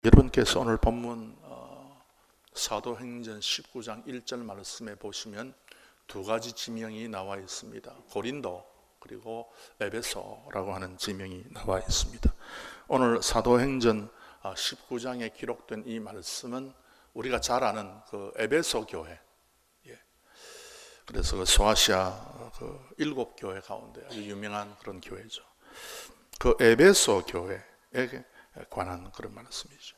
여러분께서 오늘 본문 사도행전 19장 1절 말씀에 보시면 두 가지 지명이 나와 있습니다. 고린도 그리고 에베소라고 하는 지명이 나와 있습니다. 오늘 사도행전 19장에 기록된 이 말씀은 우리가 잘 아는 그 에베소 교회, 그래서 그 소아시아 그 7교회 가운데 아주 유명한 그런 교회죠. 그 에베소 교회에게 관한 그런 말씀이죠.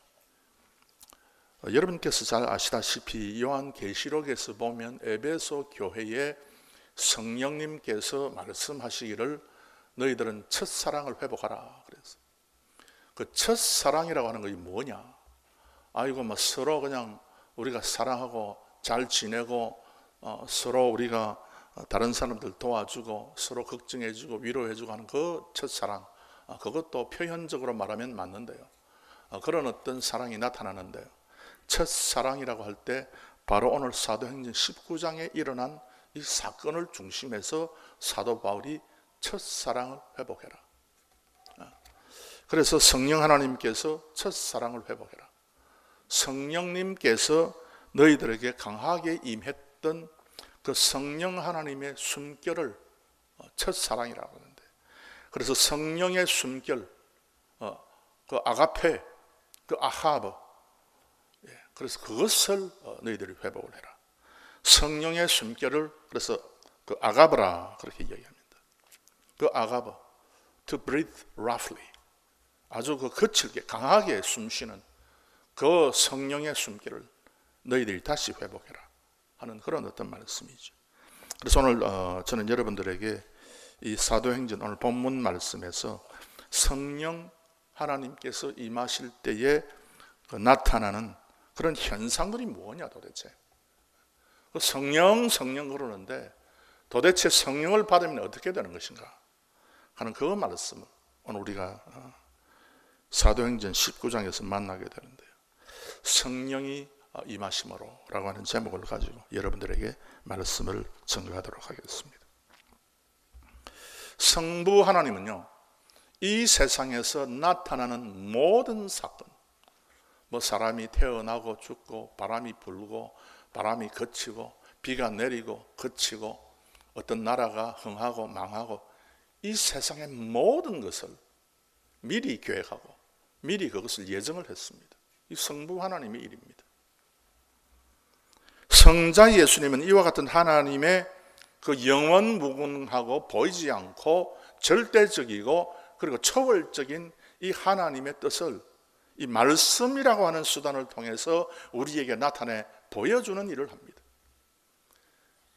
여러분께서 잘 아시다시피 요한계시록에서 보면 에베소 교회에 성령님께서 말씀하시기를 너희들은 첫사랑을 회복하라 그래서 그 첫사랑이라고 하는 것이 뭐냐? 아이고 뭐 서로 그냥 우리가 사랑하고 잘 지내고 서로 우리가 다른 사람들 도와주고 서로 걱정해주고 위로해주고 하는 그 첫사랑, 그것도 표현적으로 말하면 맞는데요. 그런 어떤 사랑이 나타나는데요. 첫사랑이라고 할 때 바로 오늘 사도행전 19장에 일어난 이 사건을 중심해서 사도 바울이 첫사랑을 회복해라. 그래서 성령 하나님께서 첫사랑을 회복해라. 성령님께서 너희들에게 강하게 임했던 그 성령 하나님의 숨결을 첫사랑이라고 하는데, 그래서 성령의 숨결, 그 아가페, 그 아하브, 그래서 그것을 너희들이 회복을 해라. 성령의 숨결을 그래서 그 아가브라 그렇게 이야기합니다. 그 아가브, to breathe roughly, 아주 그 거칠게 강하게 숨쉬는 그 성령의 숨결을 너희들이 다시 회복해라 하는 그런 어떤 말씀이죠. 그래서 오늘 저는 여러분들에게 이 사도행전 오늘 본문 말씀에서 성령 하나님께서 임하실 때에 그 나타나는 그런 현상들이 뭐냐 도대체. 성령 그러는데 도대체 성령을 받으면 어떻게 되는 것인가 하는 그 말씀을 오늘 우리가 사도행전 19장에서 만나게 되는데요. 성령이 임하심으로 라고 하는 제목을 가지고 여러분들에게 말씀을 전가하도록 하겠습니다. 성부 하나님은요, 이 세상에서 나타나는 모든 사건, 뭐 사람이 태어나고 죽고 바람이 불고 바람이 그치고 비가 내리고 그치고 어떤 나라가 흥하고 망하고 이 세상의 모든 것을 미리 계획하고 미리 그것을 예정을 했습니다. 이 성부 하나님의 일입니다. 성자 예수님은 이와 같은 하나님의 그 영원무궁하고 보이지 않고 절대적이고 그리고 초월적인 이 하나님의 뜻을 이 말씀이라고 하는 수단을 통해서 우리에게 나타내 보여주는 일을 합니다.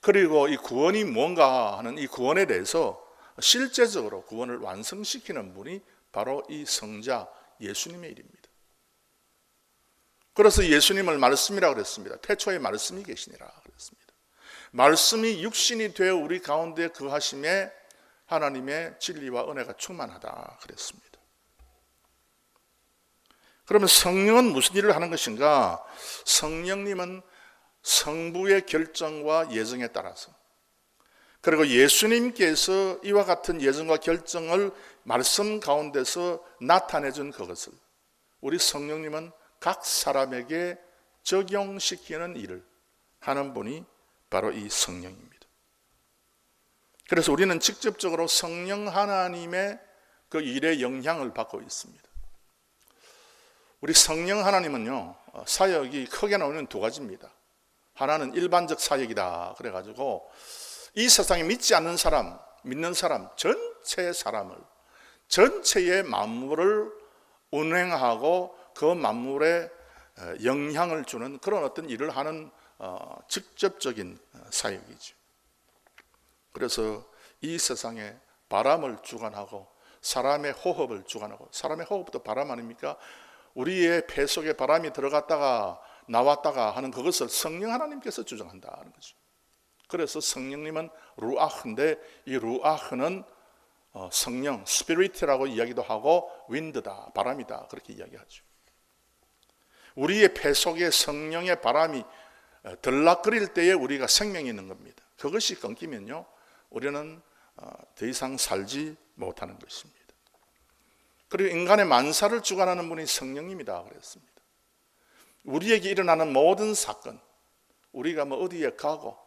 그리고 이 구원이 뭔가 하는 이 구원에 대해서 실제적으로 구원을 완성시키는 분이 바로 이 성자 예수님의 일입니다. 그래서 예수님을 말씀이라고 그랬습니다. 태초에 말씀이 계시니라 그랬습니다. 말씀이 육신이 되어 우리 가운데 거하심에 하나님의 진리와 은혜가 충만하다 그랬습니다. 그러면 성령은 무슨 일을 하는 것인가? 성령님은 성부의 결정과 예정에 따라서, 그리고 예수님께서 이와 같은 예정과 결정을 말씀 가운데서 나타내준 그것을 우리 성령님은 각 사람에게 적용시키는 일을 하는 분이 바로 이 성령입니다. 그래서 우리는 직접적으로 성령 하나님의 그 일에 영향을 받고 있습니다. 우리 성령 하나님은요, 사역이 크게 나오는 두 가지입니다. 하나는 일반적 사역이다 그래가지고 이 세상에 믿지 않는 사람, 믿는 사람 전체의 사람을, 전체의 만물을 운행하고 그 만물에 영향을 주는 그런 어떤 일을 하는 직접적인 사역이죠. 그래서 이 세상에 바람을 주관하고 사람의 호흡을 주관하고, 사람의 호흡도 바람 아닙니까? 우리의 폐 속에 바람이 들어갔다가 나왔다가 하는 그것을 성령 하나님께서 주장한다는 거죠. 그래서 성령님은 루아흐인데 이 루아흐는 성령, 스피릿이라고 이야기도 하고 윈드다, 바람이다 그렇게 이야기하죠. 우리의 폐 속에 성령의 바람이 들락거릴 때에 우리가 생명이 있는 겁니다. 그것이 끊기면요, 우리는 더 이상 살지 못하는 것입니다. 그리고 인간의 만사를 주관하는 분이 성령님이다 그랬습니다. 우리에게 일어나는 모든 사건, 우리가 뭐 어디에 가고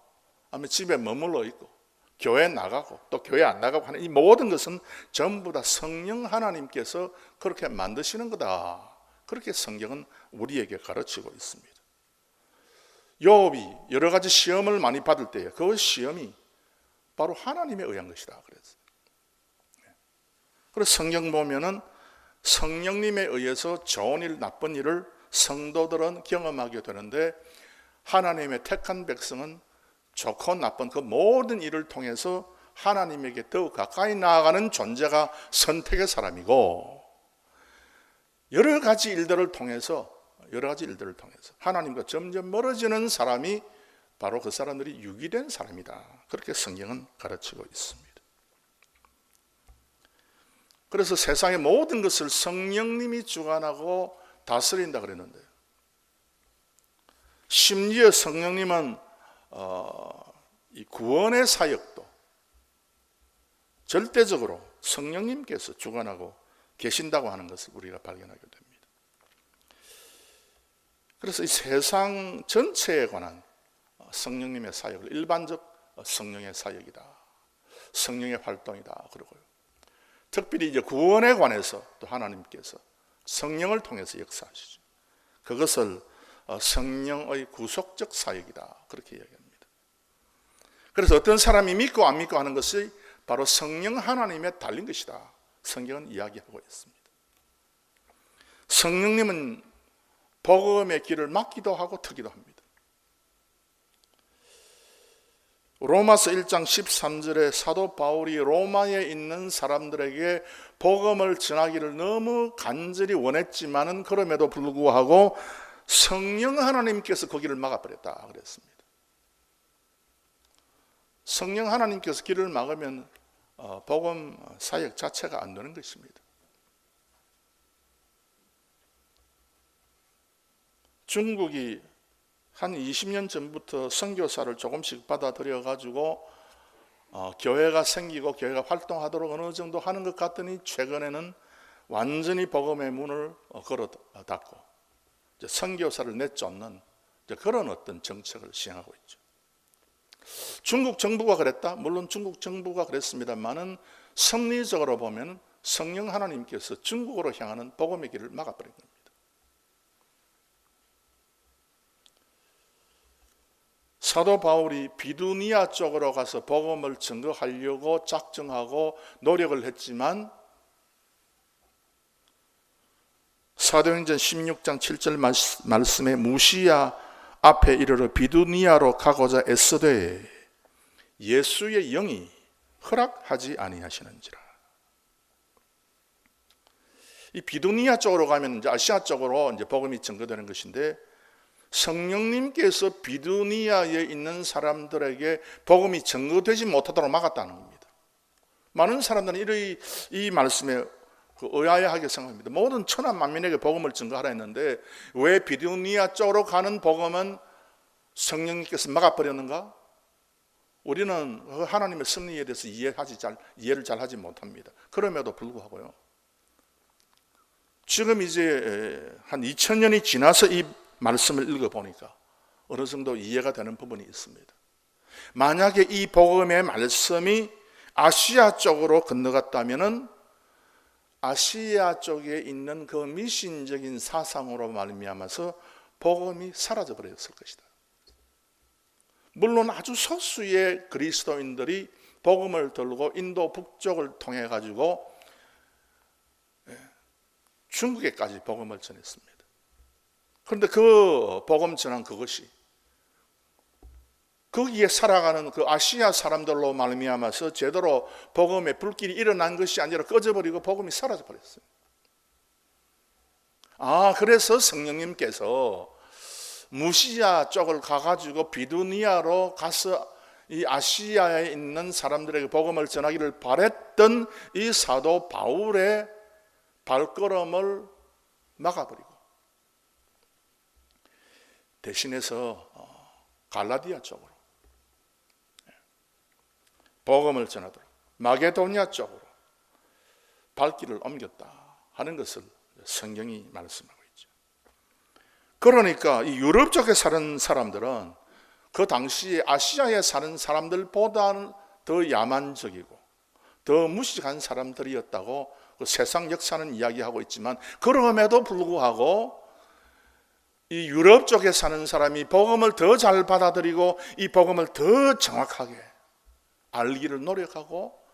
아니면 집에 머물러 있고 교회 나가고 또 교회 안 나가고 하는 이 모든 것은 전부 다 성령 하나님께서 그렇게 만드시는 거다. 그렇게 성경은 우리에게 가르치고 있습니다. 욥이 여러 가지 시험을 많이 받을 때에 그 시험이 바로 하나님에 의한 것이다 그랬어요. 그래서 성경 보면은 성령님에 의해서 좋은 일, 나쁜 일을 성도들은 경험하게 되는데 하나님의 택한 백성은 좋고 나쁜 그 모든 일을 통해서 하나님에게 더욱 가까이 나아가는 존재가 선택의 사람이고 여러 가지 일들을 통해서 하나님과 점점 멀어지는 사람이 바로 그 사람들이 유기된 사람이다. 그렇게 성경은 가르치고 있습니다. 그래서 세상의 모든 것을 성령님이 주관하고 다스린다 그랬는데 심지어 성령님은 이 구원의 사역도 절대적으로 성령님께서 주관하고 계신다고 하는 것을 우리가 발견하게 됩니다. 그래서 이 세상 전체에 관한 성령님의 사역을 일반적 성령의 사역이다, 성령의 활동이다 그러고요. 특별히 이제 구원에 관해서 또 하나님께서 성령을 통해서 역사하시죠. 그것을 성령의 구속적 사역이다 그렇게 이야기합니다. 그래서 어떤 사람이 믿고 안 믿고 하는 것이 바로 성령 하나님에 달린 것이다. 성경은 이야기하고 있습니다. 성령님은 복음의 길을 막기도 하고 트기도 합니다. 로마서 1장 13절에 사도 바울이 로마에 있는 사람들에게 복음을 전하기를 너무 간절히 원했지만은 그럼에도 불구하고 성령 하나님께서 그 길을 막아버렸다 그랬습니다. 성령 하나님께서 길을 막으면 복음 사역 자체가 안 되는 것입니다. 중국이 한 20년 전부터 선교사를 조금씩 받아들여 가지고 교회가 생기고 교회가 활동하도록 어느 정도 하는 것 같더니 최근에는 완전히 복음의 문을 걸어 닫고 선교사를 내쫓는 그런 어떤 정책을 시행하고 있죠. 중국 정부가 그랬다? 물론 중국 정부가 그랬습니다만은 성리적으로 보면 성령 하나님께서 중국으로 향하는 복음의 길을 막아버린 겁니다. 사도 바울이 비두니아 쪽으로 가서 복음을 증거하려고 작정하고 노력을 했지만 사도행전 16장 7절 말씀에 무시야 앞에 이르러 비두니아로 가고자 애쓰되 예수의 영이 허락하지 아니하시는지라. 이 비두니아 쪽으로 가면 이제 아시아 쪽으로 이제 복음이 증거되는 것인데 성령님께서 비두니아에 있는 사람들에게 복음이 증거되지 못하도록 막았다는 겁니다. 많은 사람들은 이 말씀에 의아해하게 생각합니다. 모든 천하 만민에게 복음을 증거하라 했는데 왜 비두니아 쪽으로 가는 복음은 성령님께서 막아버렸는가? 우리는 하나님의 섭리에 대해서 이해를 잘 하지 못합니다. 그럼에도 불구하고요. 지금 이제 한 2000년이 지나서 이 말씀을 읽어보니까 어느 정도 이해가 되는 부분이 있습니다. 만약에 이 복음의 말씀이 아시아 쪽으로 건너갔다면은 아시아 쪽에 있는 그 미신적인 사상으로 말미암아서 복음이 사라져 버렸을 것이다. 물론 아주 소수의 그리스도인들이 복음을 들고 인도 북쪽을 통해 가지고 중국에까지 복음을 전했습니다. 그런데 그 복음 전한 그것이 거기에 살아가는 그 아시아 사람들로 말미암아서 제대로 복음의 불길이 일어난 것이 아니라 꺼져버리고 복음이 사라져버렸어요. 그래서 성령님께서 무시야 쪽을 가가지고 비두니아로 가서 이 아시아에 있는 사람들에게 복음을 전하기를 바랬던 이 사도 바울의 발걸음을 막아버리고 대신해서 갈라디아 쪽으로 복음을 전하도록 마게도니아 쪽으로 발길을 옮겼다 하는 것을 성경이 말씀하고 있죠. 그러니까 이 유럽 쪽에 사는 사람들은 그 당시에 아시아에 사는 사람들보다는 더 야만적이고 더 무식한 사람들이었다고 그 세상 역사는 이야기하고 있지만, 그럼에도 불구하고 이 유럽 쪽에 사는 사람이 복음을 더 잘 받아들이고 이 복음을 더 정확하게 알기를 노력하고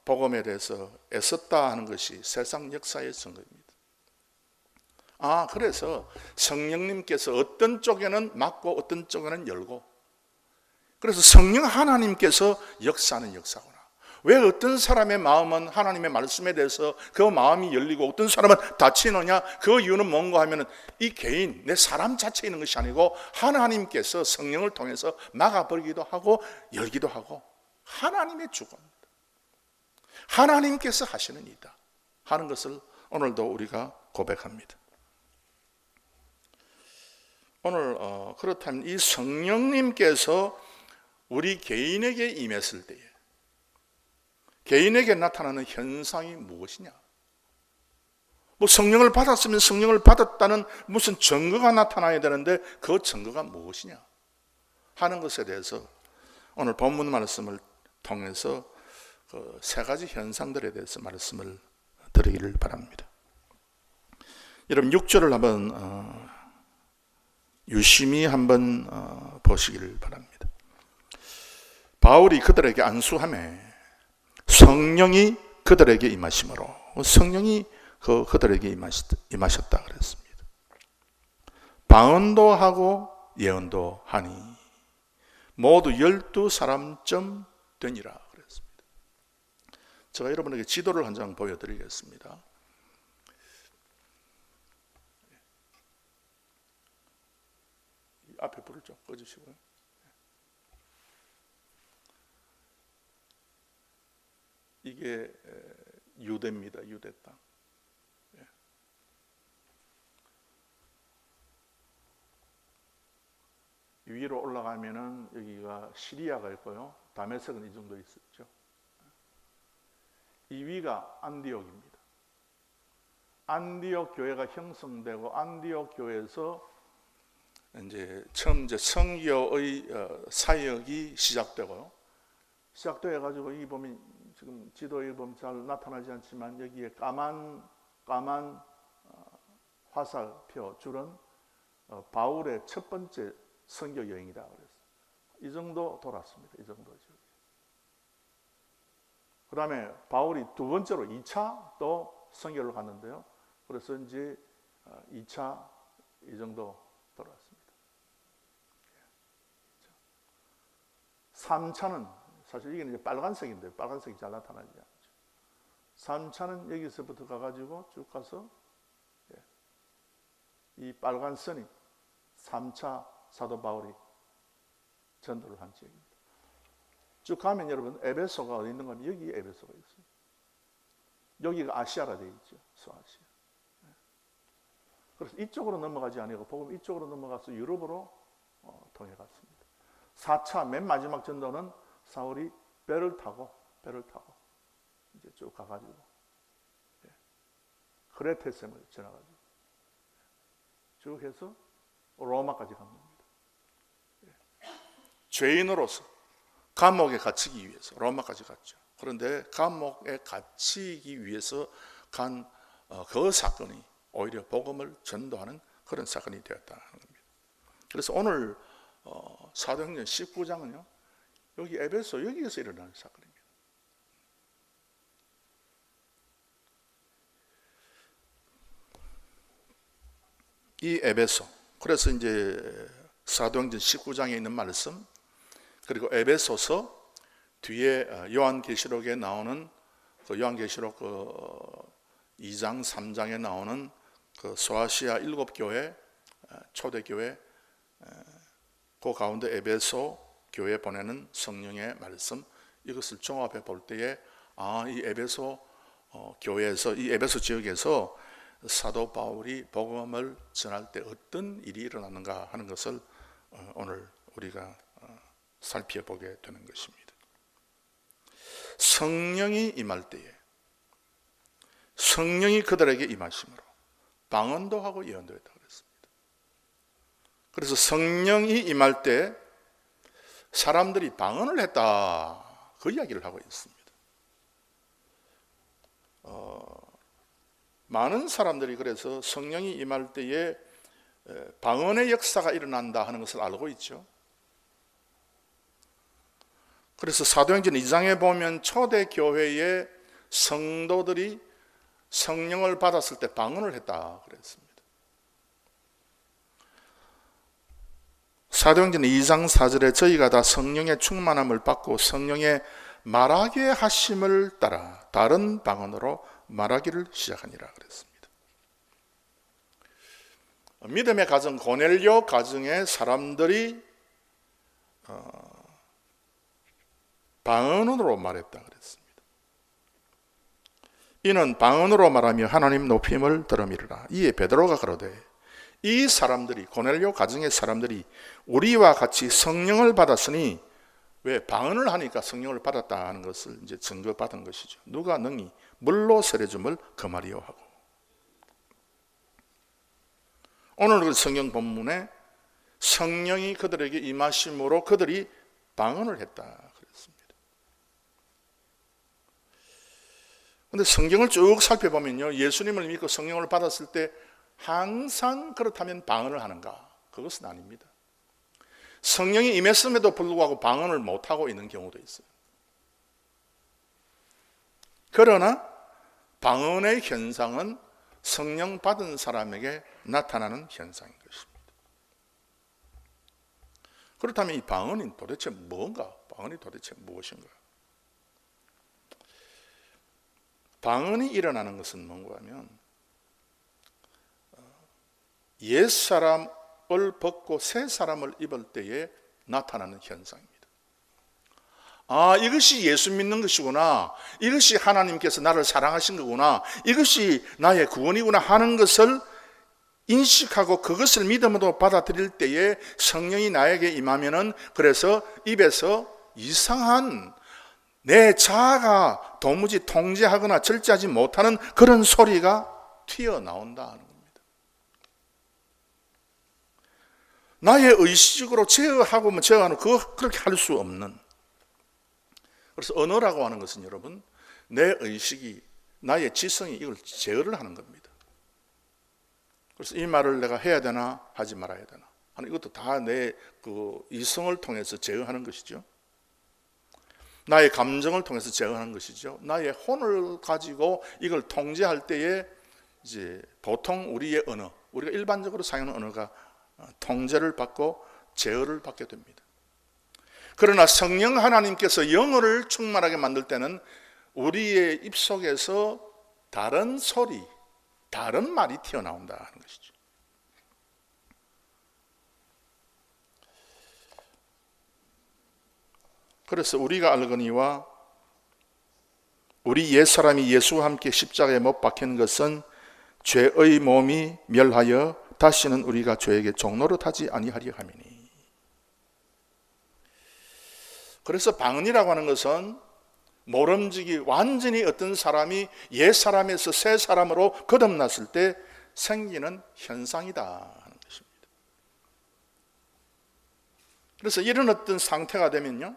복음에 대해서 애썼다 하는 것이 세상 역사의 증거입니다. 그래서 성령님께서 어떤 쪽에는 막고 어떤 쪽에는 열고, 그래서 성령 하나님께서 역사하는 역사구나. 왜 어떤 사람의 마음은 하나님의 말씀에 대해서 그 마음이 열리고 어떤 사람은 닫히느냐? 그 이유는 뭔가 하면은 이 개인, 내 사람 자체에 있는 것이 아니고 하나님께서 성령을 통해서 막아버리기도 하고 열기도 하고 하나님의 주권입니다. 하나님께서 하시는 일이다 하는 것을 오늘도 우리가 고백합니다. 오늘 그렇다면 이 성령님께서 우리 개인에게 임했을 때에 개인에게 나타나는 현상이 무엇이냐? 성령을 받았으면 성령을 받았다는 무슨 증거가 나타나야 되는데 그 증거가 무엇이냐 하는 것에 대해서 오늘 본문 말씀을 통해서 그 세 가지 현상들에 대해서 말씀을 드리기를 바랍니다. 여러분 6절을 한번 유심히 한번 보시기를 바랍니다. 바울이 그들에게 안수하매 성령이 그들에게 임하심으로, 성령이 그들에게 임하셨다 그랬습니다. 방언도 하고 예언도 하니 모두 12사람쯤 되니라 그랬습니다. 제가 여러분에게 지도를 한 장 보여드리겠습니다. 앞에 불을 좀 꺼주시고요. 이게 유대입니다. 유대 땅. 위로 올라가면은 여기가 시리아가 있고요. 다메섹은 이 정도 있었죠. 이 위가 안디옥입니다. 안디옥 교회가 형성되고 안디옥 교회에서 이제 처음 선교의 사역이 시작되고요. 시작돼 가지고 이 보면 지금 지도에 보면 잘 나타나지 않지만 여기에 까만 화살표 줄은 바울의 첫 번째 선교 여행이다 그랬어요. 이 정도 돌았습니다. 이 정도죠. 그 다음에 바울이 두 번째로 2차 또 선교를 갔는데요. 그래서 이제 2차 이 정도 돌았습니다. 3차는 사실 이게 이제 빨간색인데 빨간색이 잘 나타나지 않죠. 3차는 여기서부터 가가지고 쭉 가서 이 빨간 선이 3차 사도 바울이 전도를 한 지역입니다. 쭉 가면 여러분 에베소가 어디 있는 건 여기 에베소가 있어요. 여기가 아시아라 되어 있죠. 소아시아. 그래서 이쪽으로 넘어가지 아니고 복음 이쪽으로 넘어가서 유럽으로 통해 갔습니다. 4차 맨 마지막 전도는 사울이 배를 타고 이제 쭉 가가지고 크레테셈을 지나가지고 쭉 해서 로마까지 간 겁니다. 죄인으로서 감옥에 갇히기 위해서 로마까지 갔죠. 그런데 감옥에 갇히기 위해서 간 그 사건이 오히려 복음을 전도하는 그런 사건이 되었다는 겁니다. 그래서 오늘 사도행전 19장은요. 여기 에베소 여기에서 일어나는 사건입니다. 이 에베소, 그래서 이제 사도행전 19장에 있는 말씀, 그리고 에베소서 뒤에 요한계시록에 나오는 그 요한계시록 2장 3장에 나오는 그 소아시아 7교회 초대교회 그 가운데 에베소 교회 보내는 성령의 말씀, 이것을 종합해 볼 때에 이 에베소 교회에서, 이 에베소 지역에서 사도 바울이 복음을 전할 때 어떤 일이 일어나는가 하는 것을 오늘 우리가 살펴보게 되는 것입니다. 성령이 임할 때에 성령이 그들에게 임하심으로 방언도 하고 예언도 했다고 그랬습니다. 그래서 성령이 임할 때 사람들이 방언을 했다, 그 이야기를 하고 있습니다. 많은 사람들이 그래서 성령이 임할 때에 방언의 역사가 일어난다 하는 것을 알고 있죠. 그래서 사도행전 2장에 보면 초대 교회의 성도들이 성령을 받았을 때 방언을 했다 그랬습니다. 사도행전 2장 4절에 저희가 다 성령의 충만함을 받고 성령의 말하게 하심을 따라 다른 방언으로 말하기를 시작하니라 그랬습니다. 믿음의 가정 고넬료 가정의 사람들이 방언으로 말했다 그랬습니다. 이는 방언으로 말하며 하나님 높임을 들음이라. 이에 베드로가 가로되 이 사람들이, 고넬료 가정의 사람들이 우리와 같이 성령을 받았으니, 왜 방언을 하니까 성령을 받았다 하는 것을 이제 증거받은 것이죠. 누가 능히 물로 세례줌을 금하리요 하고. 오늘 그 성경 본문에 성령이 그들에게 임하심으로 그들이 방언을 했다 그랬습니다. 그런데 성경을 쭉 살펴보면요, 예수님을 믿고 성령을 받았을 때 항상 그렇다면 방언을 하는가? 그것은 아닙니다. 성령이 임했음에도 불구하고 방언을 못하고 있는 경우도 있어요. 그러나 방언의 현상은 성령 받은 사람에게 나타나는 현상인 것입니다. 그렇다면 이 방언이 도대체 뭔가? 방언이 도대체 무엇인가? 방언이 일어나는 것은 뭔가 하면 옛사람을 벗고 새 사람을 입을 때에 나타나는 현상입니다. 아, 이것이 예수 믿는 것이구나, 이것이 하나님께서 나를 사랑하신 거구나, 이것이 나의 구원이구나 하는 것을 인식하고 그것을 믿음으로 받아들일 때에 성령이 나에게 임하면은, 그래서 입에서 이상한 내 자아가 도무지 통제하거나 절제하지 못하는 그런 소리가 튀어나온다 하는 겁니다. 나의 의식으로 제어하고 제어하는, 그렇게 할 수 없는. 그래서 언어라고 하는 것은 여러분, 내 의식이, 나의 지성이 이걸 제어를 하는 겁니다. 그래서 이 말을 내가 해야 되나 하지 말아야 되나 하는, 이것도 다 내 그 이성을 통해서 제어하는 것이죠. 나의 감정을 통해서 제어하는 것이죠. 나의 혼을 가지고 이걸 통제할 때에 이제 보통 우리의 언어, 우리가 일반적으로 사용하는 언어가 통제를 받고 제어를 받게 됩니다. 그러나 성령 하나님께서 영어를 충만하게 만들 때는 우리의 입속에서 다른 소리, 다른 말이 튀어나온다 하는 것이죠. 그래서 우리가 알거니와 우리 옛사람이 예수와 함께 십자가에 못 박힌 것은 죄의 몸이 멸하여 다시는 우리가 죄에게 종노릇하지 아니하려 함이니. 그래서 방언이라고 하는 것은 모름지기, 완전히 어떤 사람이 옛사람에서 새 사람으로 거듭났을 때 생기는 현상이다 하는 것입니다. 그래서 이런 어떤 상태가 되면요,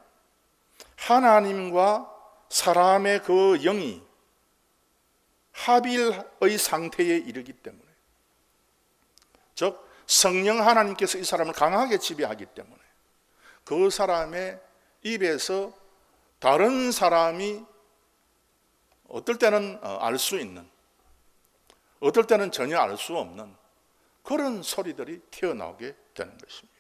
하나님과 사람의 그 영이 합일의 상태에 이르기 때문에, 즉 성령 하나님께서 이 사람을 강하게 지배하기 때문에 그 사람의 입에서 다른 사람이 어떨 때는 알 수 있는, 어떨 때는 전혀 알 수 없는 그런 소리들이 튀어나오게 되는 것입니다.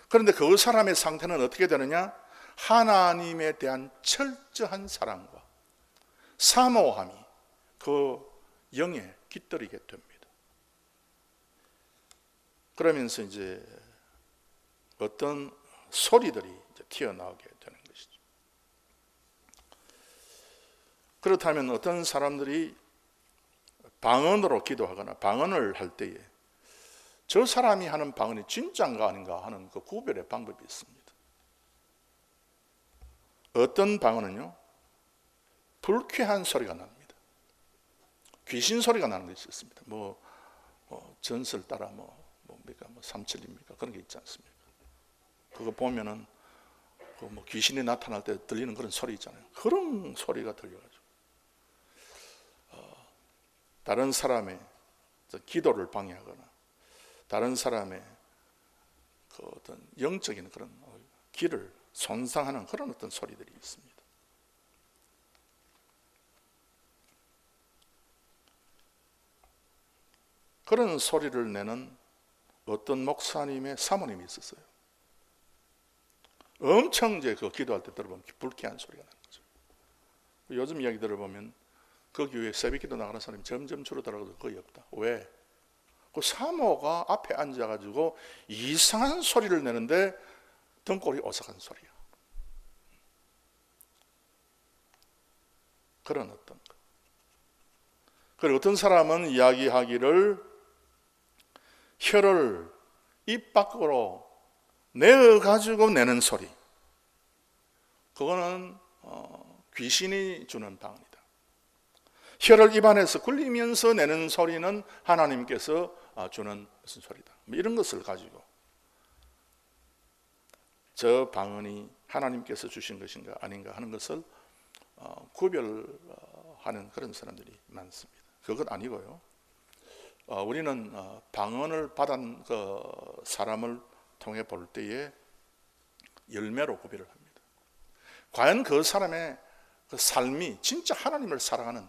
그런데 그 사람의 상태는 어떻게 되느냐? 하나님에 대한 철저한 사랑과 사모함이 그 영에 깃들이게 됩니다. 그러면서 이제 어떤 소리들이 이제 튀어나오게 되는 것이죠. 그렇다면 어떤 사람들이 방언으로 기도하거나 방언을 할 때에 저 사람이 하는 방언이 진짜인가 아닌가 하는 그 구별의 방법이 있습니다. 어떤 방언은요, 불쾌한 소리가 납니다. 귀신 소리가 나는 것이 있습니다. 전설 따라 그러니까 뭐 37입니까? 그런 게 있지 않습니까? 그거 보면은 그 뭐 귀신이 나타날 때 들리는 그런 소리 있잖아요. 그런 소리가 들려가지고 다른 사람의 기도를 방해하거나 다른 사람의 그 어떤 영적인 그런 길을 손상하는 그런 어떤 소리들이 있습니다. 그런 소리를 내는 어떤 목사님의 사모님이 있었어요. 엄청 이제 그 기도할 때 들어보면 불쾌한 소리가 나는 거죠. 요즘 이야기 들어보면 그 교회에 새벽기도 나가는 사람이 점점 줄어들어서 거의 없다. 왜? 그 사모가 앞에 앉아가지고 이상한 소리를 내는데 등골이 오싹한 소리야. 그런 어떤 것. 그리고 어떤 사람은 이야기하기를 혀를 입 밖으로 내어가지고 내는 소리, 그거는 귀신이 주는 방언이다. 혀를 입안에서 굴리면서 내는 소리는 하나님께서 주는 무슨 소리다. 이런 것을 가지고 저 방언이 하나님께서 주신 것인가 아닌가 하는 것을 구별하는 그런 사람들이 많습니다. 그것 아니고요. 우리는 방언을 받은 그 사람을 통해 볼 때에 열매로 구별을 합니다. 과연 그 사람의 그 삶이 진짜 하나님을 사랑하는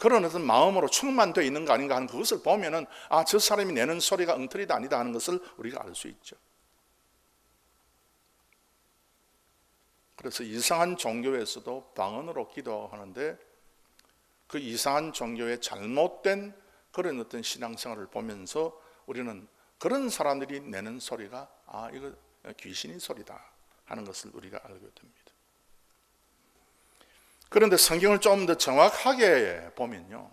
그런 어떤 마음으로 충만되어 있는가 아닌가 하는 그것을 보면은 저 사람이 내는 소리가 엉터리다 아니다 하는 것을 우리가 알 수 있죠. 그래서 이상한 종교에서도 방언으로 기도하는데 그 이상한 종교의 잘못된 그런 어떤 신앙생활을 보면서 우리는 그런 사람들이 내는 소리가 이거 귀신의 소리다 하는 것을 우리가 알게 됩니다. 그런데 성경을 좀 더 정확하게 보면요,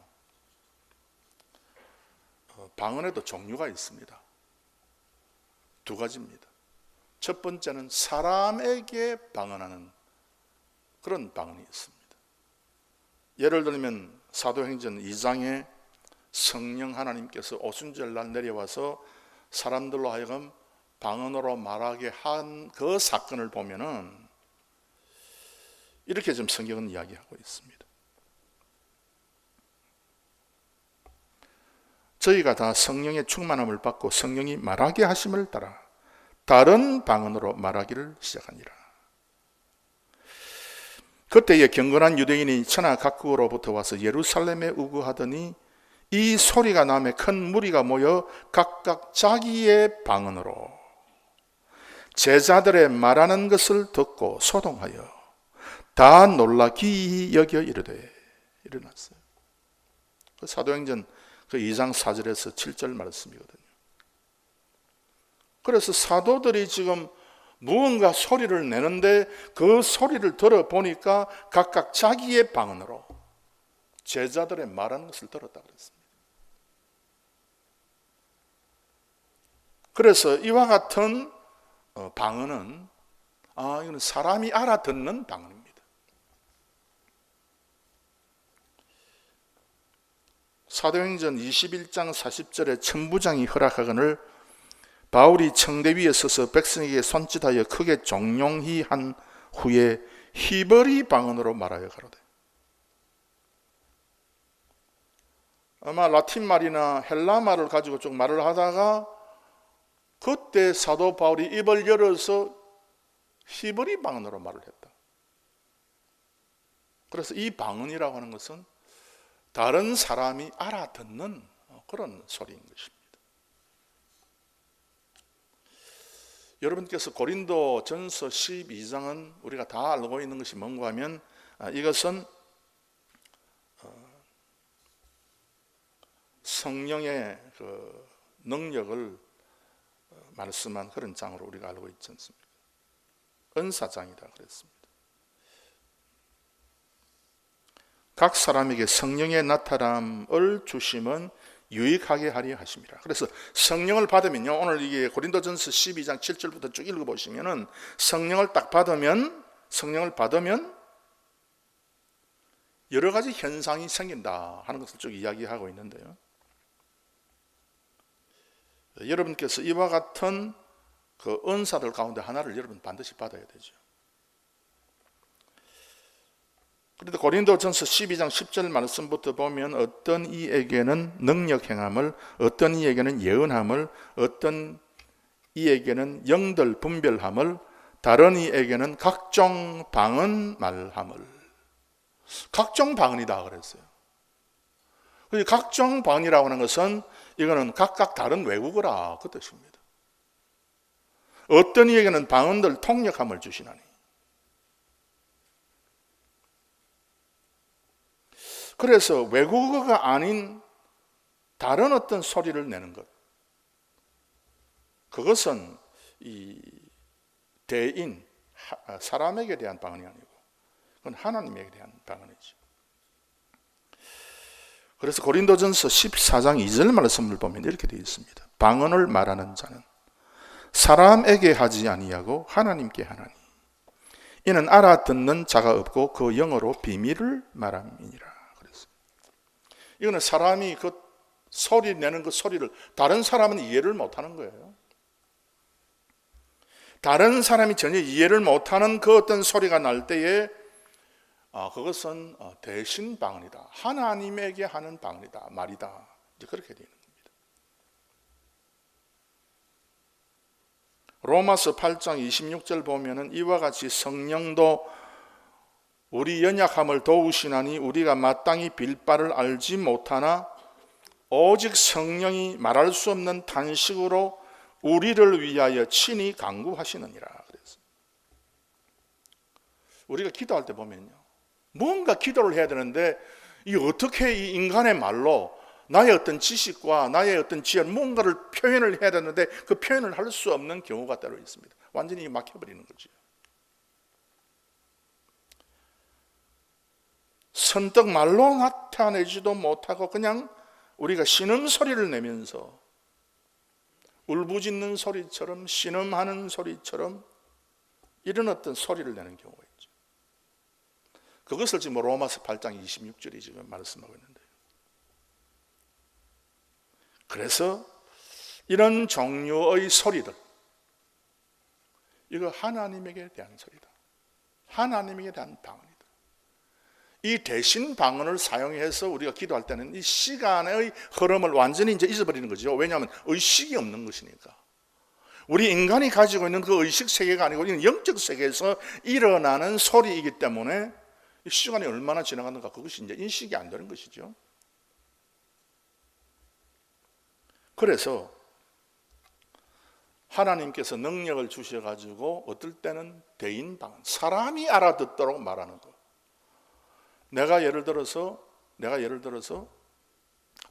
방언에도 종류가 있습니다. 두 가지입니다. 첫 번째는 사람에게 방언하는 그런 방언이 있습니다. 예를 들면 사도행전 2장에 성령 하나님께서 오순절날 내려와서 사람들로 하여금 방언으로 말하게 한 그 사건을 보면은 이렇게 좀 성경은 이야기하고 있습니다. 저희가 다 성령의 충만함을 받고 성령이 말하게 하심을 따라 다른 방언으로 말하기를 시작하니라. 그때에 경건한 유대인이 천하 각국으로부터 와서 예루살렘에 우거하더니 이 소리가 나매 큰 무리가 모여 각각 자기의 방언으로 제자들의 말하는 것을 듣고 소동하여 다 놀라 기이히 여겨 이르되 일어났어요. 그 사도행전 그 2장 4절에서 7절 말씀이거든요. 그래서 사도들이 지금 무언가 소리를 내는데 그 소리를 들어보니까 각각 자기의 방언으로 제자들의 말하는 것을 들었다 그랬습니다. 그래서 이와 같은 방언은 이건 사람이 알아듣는 방언입니다. 사도행전 21장 40절에 천부장이 허락하거늘 바울이 청대 위에 서서 백성에게 손짓하여 크게 종용히 한 후에 히브리 방언으로 말하여 가로되. 아마 라틴 말이나 헬라 말을 가지고 쭉 말을 하다가 그때 사도 바울이 입을 열어서 히브리 방언으로 말을 했다. 그래서 이 방언이라고 하는 것은 다른 사람이 알아듣는 그런 소리인 것입니다. 여러분께서 고린도 전서 12장은 우리가 다 알고 있는 것이 뭔가 하면 이것은 성령의 그 능력을 말씀한 그런 장으로 우리가 알고 있지 않습니까? 은사장이다 그랬습니다. 각 사람에게 성령의 나타남을 주심은 유익하게 하려 하심이라. 그래서 성령을 받으면요, 오늘 이게 고린도전서 12장 7절부터 쭉 읽어보시면은 성령을 딱 받으면 여러 가지 현상이 생긴다 하는 것을 쭉 이야기하고 있는데요. 여러분께서 이와 같은 그 은사들 가운데 하나를 여러분 반드시 받아야 되죠. 그런데 고린도전서 12장 10절 말씀부터 보면 어떤 이에게는 능력 행함을, 어떤 이에게는 예언함을, 어떤 이에게는 영들 분별함을, 다른 이에게는 각종 방언 말함을. 각종 방언이다 그랬어요. 각종 방언이라고 하는 것은 이거는 각각 다른 외국어라 그 뜻입니다. 어떤 이에게는 방언들 통역함을 주시나니. 그래서 외국어가 아닌 다른 어떤 소리를 내는 것, 그것은 이 대인, 사람에게 대한 방언이 아니고 그건 하나님에게 대한 방언이죠. 그래서 고린도전서 14장 2절 말씀을 보면 이렇게 되어 있습니다. 방언을 말하는 자는 사람에게 하지 아니하고 하나님께 하나니 이는 알아듣는 자가 없고 그 영어로 비밀을 말함이니라. 그래서 이거는 사람이 그 소리 내는 그 소리를 다른 사람은 이해를 못하는 거예요. 다른 사람이 전혀 이해를 못하는 그 어떤 소리가 날 때에 그것은 대신 방언이다. 하나님에게 하는 방언이다. 말이다. 이제 그렇게 되는 겁니다. 로마서 8장 26절 보면은 이와 같이 성령도 우리 연약함을 도우시나니 우리가 마땅히 빌 바를 알지 못하나 오직 성령이 말할 수 없는 탄식으로 우리를 위하여 친히 간구하시느니라. 그래서 우리가 기도할 때 보면요, 뭔가 기도를 해야 되는데 이 어떻게 이 인간의 말로 나의 어떤 지식과 나의 어떤 지혜를 뭔가를 표현을 해야 되는데 그 표현을 할 수 없는 경우가 따로 있습니다. 완전히 막혀버리는 거죠. 선뜻 말로 나타내지도 못하고 그냥 우리가 신음소리를 내면서 울부짖는 소리처럼 신음하는 소리처럼 이런 어떤 소리를 내는 경우가 있죠. 그것을 지금 로마서 8장 26절이 지금 말씀하고 있는데요. 그래서 이런 종류의 소리들, 이거 하나님에게 대한 소리다. 하나님에게 대한 방언이다. 이 대신 방언을 사용해서 우리가 기도할 때는 이 시간의 흐름을 완전히 이제 잊어버리는 거죠. 왜냐하면 의식이 없는 것이니까. 우리 인간이 가지고 있는 그 의식 세계가 아니고 이는 영적 세계에서 일어나는 소리이기 때문에 시간이 얼마나 지나갔는가 그것이 이제 인식이 안 되는 것이죠. 그래서 하나님께서 능력을 주셔가지고 어떨 때는 대인 방언, 사람이 알아듣도록 말하는 것. 내가 예를 들어서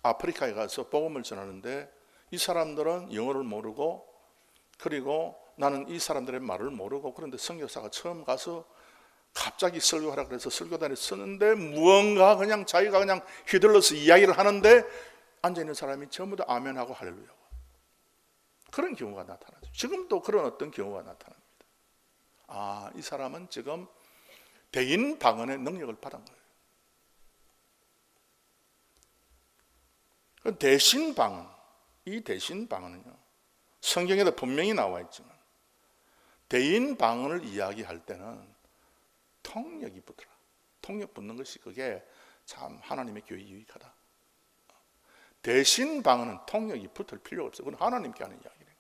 아프리카에 가서 복음을 전하는데 이 사람들은 영어를 모르고 그리고 나는 이 사람들의 말을 모르고 그런데 선교사가 처음 가서 갑자기 설교하라 그래서 설교단에 서는데 무언가 그냥 자기가 그냥 휘둘러서 이야기를 하는데 앉아있는 사람이 전부 다 아멘하고 할렐루야. 그런 경우가 나타나죠. 지금도 그런 어떤 경우가 나타납니다. 이 사람은 지금 대인 방언의 능력을 받은 거예요. 대신 방언, 이 대신 방언은요, 성경에도 분명히 나와 있지만 대인 방언을 이야기할 때는 통역이 붙더라. 통역 붙는 것이 그게 참 하나님의 교회에 유익하다. 대신 방언은 통역이 붙을 필요가 없어요. 그건 하나님께 하는 이야기니까.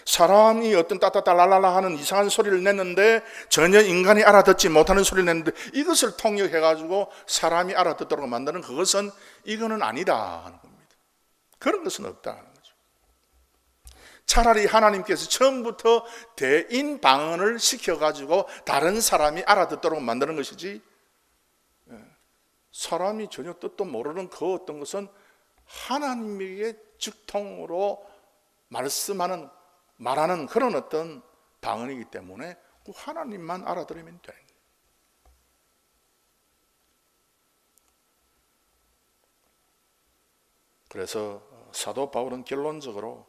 사람이 어떤 따따따랄랄라 하는 이상한 소리를 냈는데 전혀 인간이 알아듣지 못하는 소리를 냈는데 이것을 통역해가지고 사람이 알아듣도록 만드는 그것은 이거는 아니다 하는 겁니다. 그런 것은 없다 하는 거죠. 차라리 하나님께서 처음부터 대인 방언을 시켜가지고 다른 사람이 알아듣도록 만드는 것이지 사람이 전혀 뜻도 모르는 그 어떤 것은 하나님에게 즉통으로 말하는 그런 어떤 방언이기 때문에 그 하나님만 알아들으면 되는 거예요. 그래서 사도 바울은 결론적으로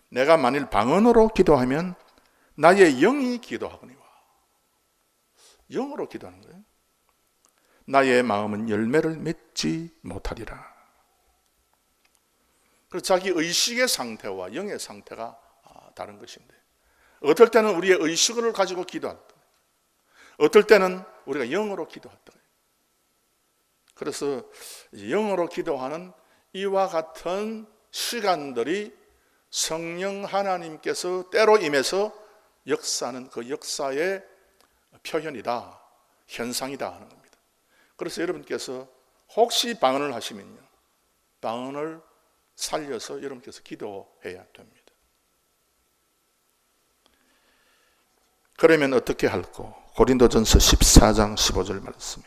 내가 만일 방언으로 기도하면 나의 영이 기도하거니와 영으로 기도하는 거예요. 나의 마음은 열매를 맺지 못하리라. 그래서 자기 의식의 상태와 영의 상태가 다른 것인데, 어떨 때는 우리의 의식을 가지고 기도한다, 어떨 때는 우리가 영으로 기도한다. 그래서 영으로 기도하는 이와 같은 시간들이 성령 하나님께서 때로 임해서 역사하는 그 역사의 표현이다, 현상이다 하는 겁니다. 그래서 여러분께서 혹시 방언을 하시면요, 방언을 살려서 여러분께서 기도해야 됩니다. 그러면 어떻게 할꼬? 고린도전서 14장 15절 말씀에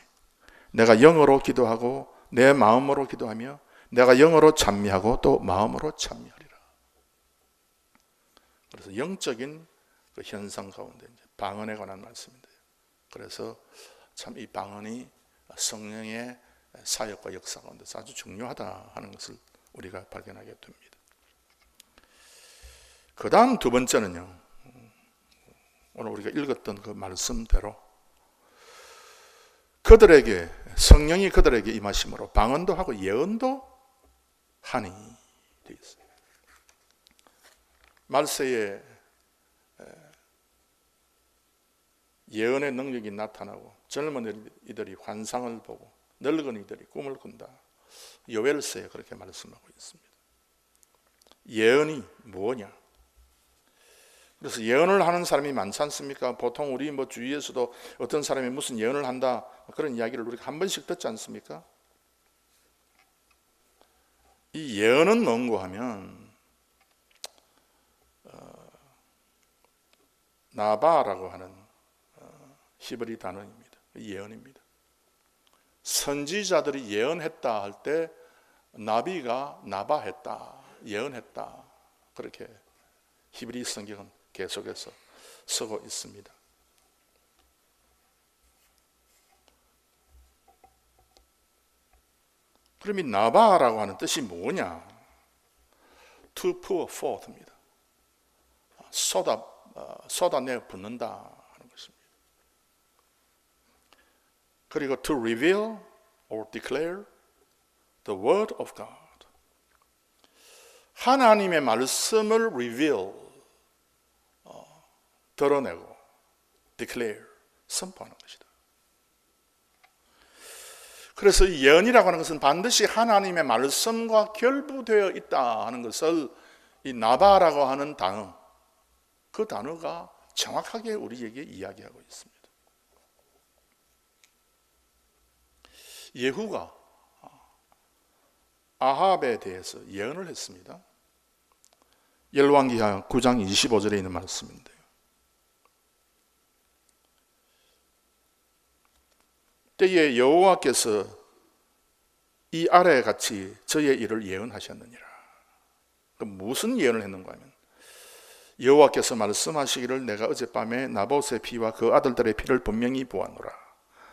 내가 영어로 기도하고 내 마음으로 기도하며 내가 영어로 찬미하고 또 마음으로 찬미하리라. 그래서 영적인 그 현상 가운데 이제 방언에 관한 말씀인데요. 그래서 참 이 방언이 성령의 사역과 역사 가운데서 아주 중요하다 하는 것을 우리가 발견하게 됩니다. 그 다음 두 번째는요, 오늘 우리가 읽었던 그 말씀대로 그들에게, 성령이 그들에게 임하심으로 방언도 하고 예언도 하니 되어 있어요. 말세에 예언의 능력이 나타나고 젊은 이들이 환상을 보고 늙은이들이 꿈을 꾼다. 요엘서에 그렇게 말씀하고 있습니다. 예언이 뭐냐? 그래서 예언을 하는 사람이 많지 않습니까? 보통 우리 주위에서도 어떤 사람이 무슨 예언을 한다, 그런 이야기를 우리가 한 번씩 듣지 않습니까? 이 예언은 뭔고 하면 나바라고 하는 히브리 단어입니다. 예언입니다. 선지자들이 예언했다 할 때 나비가 나바했다, 예언했다, 그렇게 히브리 성경은 계속해서 쓰고 있습니다. 그럼 이 나바라고 하는 뜻이 뭐냐? To pour forth입니다. 쏟아내 붓는다 하는 것입니다. 그리고 to reveal or declare the word of God. 하나님의 말씀을 reveal, 드러내고, declare, 선포하는 것이다. 그래서 예언이라고 하는 것은 반드시 하나님의 말씀과 결부되어 있다 하는 것을 이 나바라고 하는 단어, 그 단어가 정확하게 우리에게 이야기하고 있습니다. 예후가 아합에 대해서 예언을 했습니다. 열왕기하 9장 25절에 있는 말씀인데요. 때에 여호와께서 이 아래 같이 저의 일을 예언하셨느니라. 무슨 예언을 했는가 하면 여호와께서 말씀하시기를 내가 어젯밤에 나봇의 피와 그 아들들의 피를 분명히 보았노라.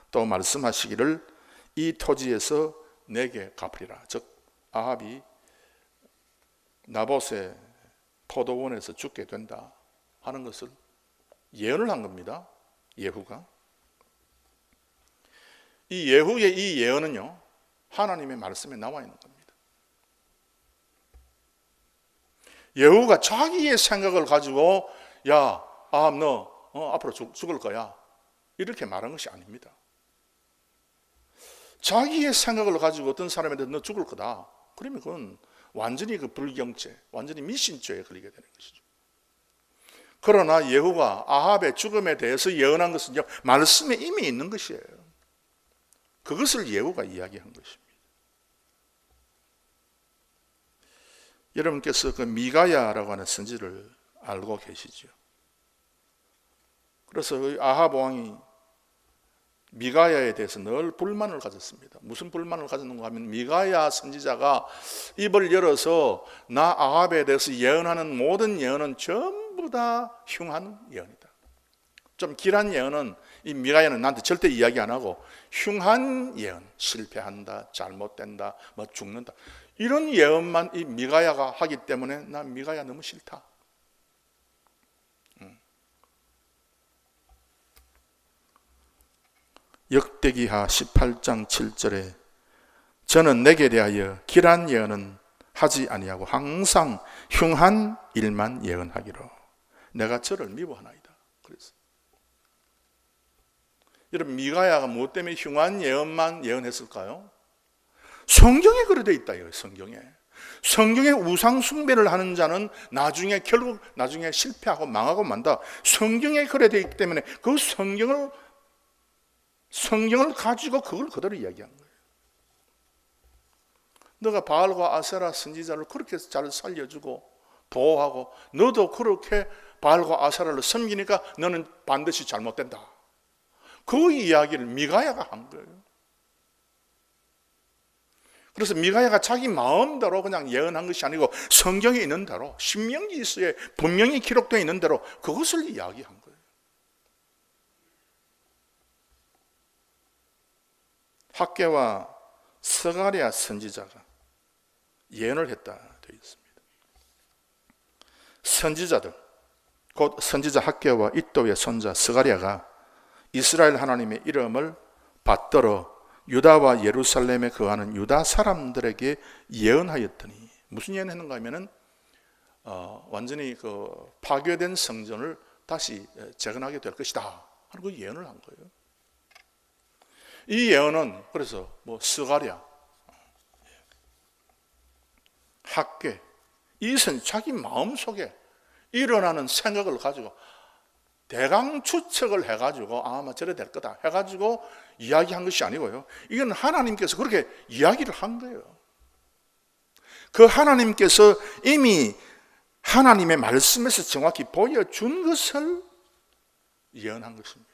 또 말씀하시기를 이 토지에서 내게 갚으리라. 즉 아합이 나봇의 포도원에서 죽게 된다 하는 것을 예언을 한 겁니다. 예후가. 이 예후의 이 예언은요, 하나님의 말씀에 나와 있는 겁니다. 예후가 자기의 생각을 가지고 야 아합 너 앞으로 죽을 거야 이렇게 말한 것이 아닙니다. 자기의 생각을 가지고 어떤 사람한테 너 죽을 거다, 그러면 그건 완전히 그 불경죄, 완전히 미신죄에 걸리게 되는 것이죠. 그러나 예후가 아합의 죽음에 대해서 예언한 것은 말씀에 이미 있는 것이에요. 그것을 예후가 이야기한 것입니다. 여러분께서 그 미가야라고 하는 선지를 알고 계시죠? 그래서 아합 왕이 미가야에 대해서 늘 불만을 가졌습니다. 무슨 불만을 가졌는가 하면 미가야 선지자가 입을 열어서 나 아합에 대해서 예언하는 모든 예언은 전부 다 흉한 예언이다. 좀 길한 예언은 이 미가야는 나한테 절대 이야기 안 하고 흉한 예언, 실패한다, 잘못된다, 죽는다, 이런 예언만 이 미가야가 하기 때문에 나 미가야 너무 싫다. 역대기하 18장 7절에 저는 내게 대하여 길한 예언은 하지 아니하고 항상 흉한 일만 예언하기로 내가 저를 미워하나이다. 그래서 여러분, 미가야가 무엇 때문에 흉한 예언만 예언했을까요? 성경에 그래 돼 있다. 성경에 우상 숭배를 하는 자는 결국 나중에 실패하고 망하고 만다. 성경에 그래 돼 있기 때문에 그 성경을 가지고 그걸 그대로 이야기한 거예요. 너가 바알과 아세라 선지자를 그렇게 잘 살려주고 보호하고 너도 그렇게 바알과 아세라를 섬기니까 너는 반드시 잘못된다. 그 이야기를 미가야가 한 거예요. 그래서 미가야가 자기 마음대로 그냥 예언한 것이 아니고 성경에 있는 대로, 신명기서에 분명히 기록되어 있는 대로 그것을 이야기한 거예요. 학개와 스가랴 선지자가 예언을 했다 되어 있습니다. 선지자들, 곧 선지자 학개와 이도의 손자 스가랴가 이스라엘 하나님의 이름을 받들어 유다와 예루살렘에 거하는 유다 사람들에게 예언하였더니, 무슨 예언했는가 하면은 완전히 그 파괴된 성전을 다시 재건하게 될 것이다 하는 그 예언을 한 거예요. 이 예언은 그래서 스가랴, 학개, 이선 자기 마음속에 일어나는 생각을 가지고 대강 추측을 해가지고 아마 저래 될 거다 해가지고 이야기한 것이 아니고요. 이건 하나님께서 그렇게 이야기를 한 거예요. 그 하나님께서 이미 하나님의 말씀에서 정확히 보여준 것을 예언한 것입니다.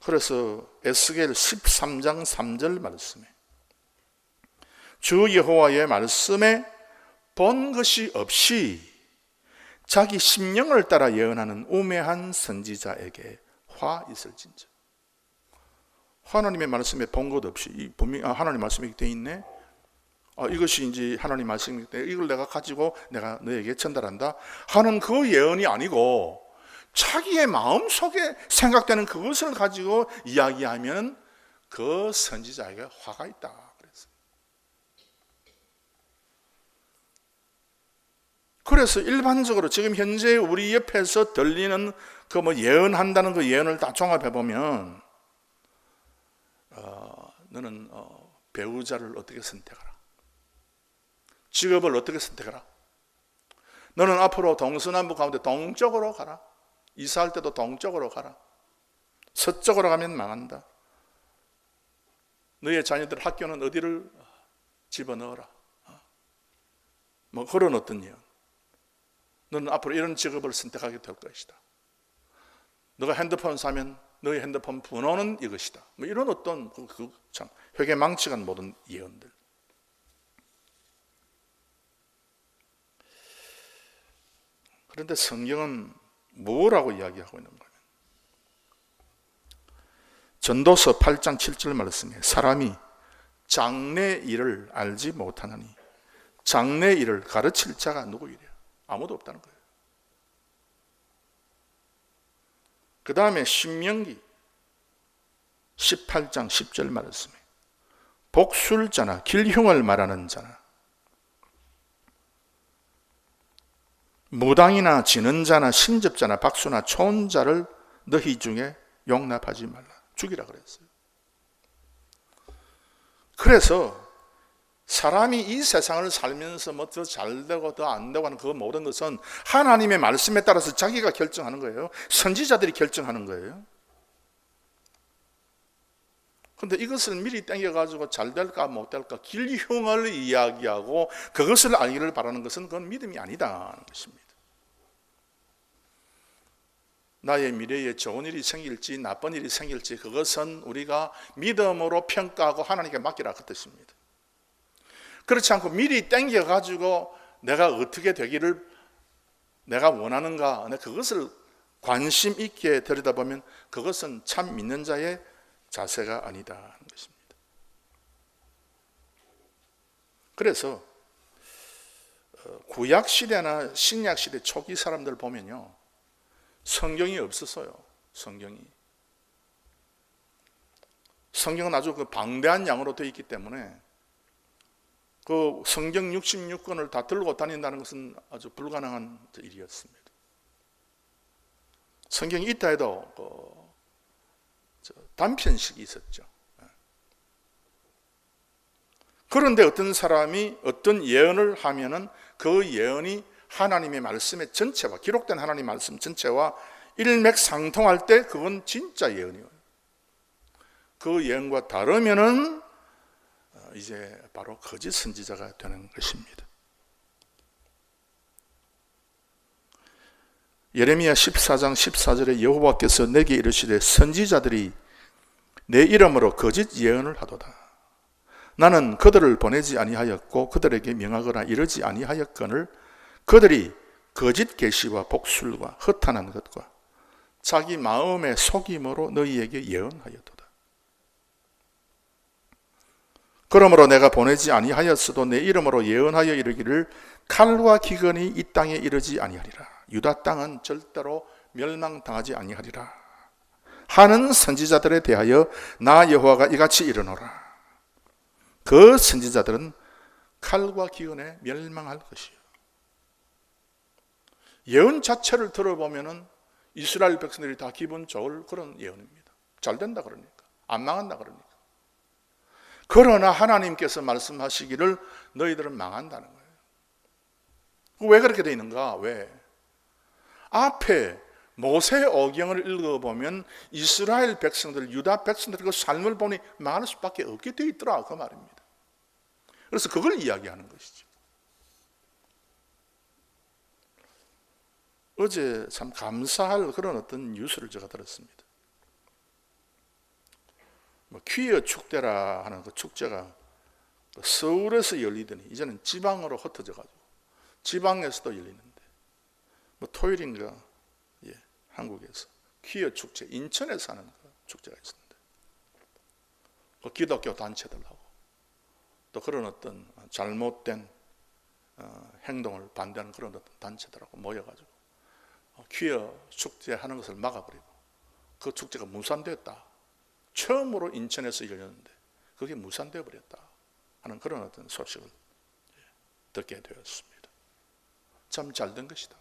그래서 에스겔 13장 3절 말씀에 주 여호와의 말씀에 본 것이 없이 자기 심령을 따라 예언하는 우매한 선지자에게 화 있을진저. 하나님의 말씀에 본 것 없이 분명히 하나님 말씀이 되어 있네. 이것이 이제 하나님 말씀이기 때문에 이걸 내가 가지고 내가 너에게 전달한다 하는 그 예언이 아니고 자기의 마음속에 생각되는 그것을 가지고 이야기하면 그 선지자에게 화가 있다. 그래서 일반적으로 지금 현재 우리 옆에서 들리는 그 예언한다는 그 예언을 다 종합해 보면 너는 배우자를 어떻게 선택하라, 직업을 어떻게 선택하라, 너는 앞으로 동서남북 가운데 동쪽으로 가라, 이사할 때도 동쪽으로 가라, 서쪽으로 가면 망한다, 너의 자녀들 학교는 어디를 집어넣어라, 그런 어떤 예언. 너는 앞으로 이런 직업을 선택하게 될 것이다. 너가 핸드폰 사면 너의 핸드폰 번호는 이것이다. 이런 어떤 참 회개망측한 모든 예언들. 그런데 성경은 뭐라고 이야기하고 있는 거예요? 전도서 8장 7절 말씀에 사람이 장래 일을 알지 못하느니 장래 일을 가르칠 자가 누구이랴? 아무도 없다는 거예요. 그 다음에 신명기 18장 10절 말씀에 복술자나 길흉을 말하는 자나 무당이나 지는 자나 신접자나 박수나 초혼자를 너희 중에 용납하지 말라. 죽이라 그랬어요. 그래서 사람이 이 세상을 살면서 더 잘되고 더 안되고 하는 그 모든 것은 하나님의 말씀에 따라서 자기가 결정하는 거예요. 선지자들이 결정하는 거예요. 그런데 이것을 미리 땡겨가지고 잘될까 못될까 길흉을 이야기하고 그것을 알기를 바라는 것은 그건 믿음이 아니다는 것입니다. 나의 미래에 좋은 일이 생길지 나쁜 일이 생길지 그것은 우리가 믿음으로 평가하고 하나님께 맡기라 그 뜻입니다. 그렇지 않고 미리 땡겨가지고 내가 어떻게 되기를 내가 원하는가, 그것을 관심 있게 들여다보면 그것은 참 믿는 자의 자세가 아니다 하는 것입니다. 그래서 구약시대나 신약시대 초기 사람들 보면요, 성경이 없었어요. 성경은 아주 그 방대한 양으로 되어 있기 때문에 그 성경 66권을 다 들고 다닌다는 것은 아주 불가능한 일이었습니다. 성경이 있다 해도 단편식이 있었죠. 그런데 어떤 사람이 어떤 예언을 하면은 그 예언이 하나님의 말씀의 전체와, 기록된 하나님의 말씀 전체와 일맥상통할 때 그건 진짜 예언이에요. 그 예언과 다르면은 이제 바로 거짓 선지자가 되는 것입니다. 예레미야 14장 14절에 여호와께서 내게 이르시되 선지자들이 내 이름으로 거짓 예언을 하도다. 나는 그들을 보내지 아니하였고 그들에게 명하거나 이르지 아니하였거늘 그들이 거짓 계시와 복술과 허탄한 것과 자기 마음의 속임으로 너희에게 예언하였도다. 그러므로 내가 보내지 아니하였어도 내 이름으로 예언하여 이르기를 칼과 기근이 이 땅에 이르지 아니하리라. 유다 땅은 절대로 멸망당하지 아니하리라 하는 선지자들에 대하여 나 여호와가 이같이 이르노라. 그 선지자들은 칼과 기근에 멸망할 것이요. 예언 자체를 들어보면은 이스라엘 백성들이 다 기분 좋을 그런 예언입니다. 잘 된다 그러니까, 안 망한다 그러니까. 그러나 하나님께서 말씀하시기를 너희들은 망한다는 거예요. 왜 그렇게 되어 있는가? 왜? 앞에 모세 오경을 읽어보면 이스라엘 백성들, 유다 백성들의 그 삶을 보니 망할 수밖에 없게 되어 있더라 그 말입니다. 그래서 그걸 이야기하는 것이죠. 어제 참 감사할 그런 어떤 뉴스를 제가 들었습니다. 퀴어 축제라 하는 그 축제가 서울에서 열리더니 이제는 지방으로 흩어져 가지고 지방에서도 열리는데 토요일인가 한국에서 퀴어 축제, 인천에서 하는 그 축제가 있었는데 그 기독교 단체들하고 또 그런 어떤 잘못된 행동을 반대하는 그런 어떤 단체들하고 모여가지고 퀴어 축제하는 것을 막아버리고 그 축제가 무산되었다. 처음으로 인천에서 열렸는데 그게 무산되어 버렸다 하는 그런 어떤 소식을 듣게 되었습니다. 참 잘된 것이다.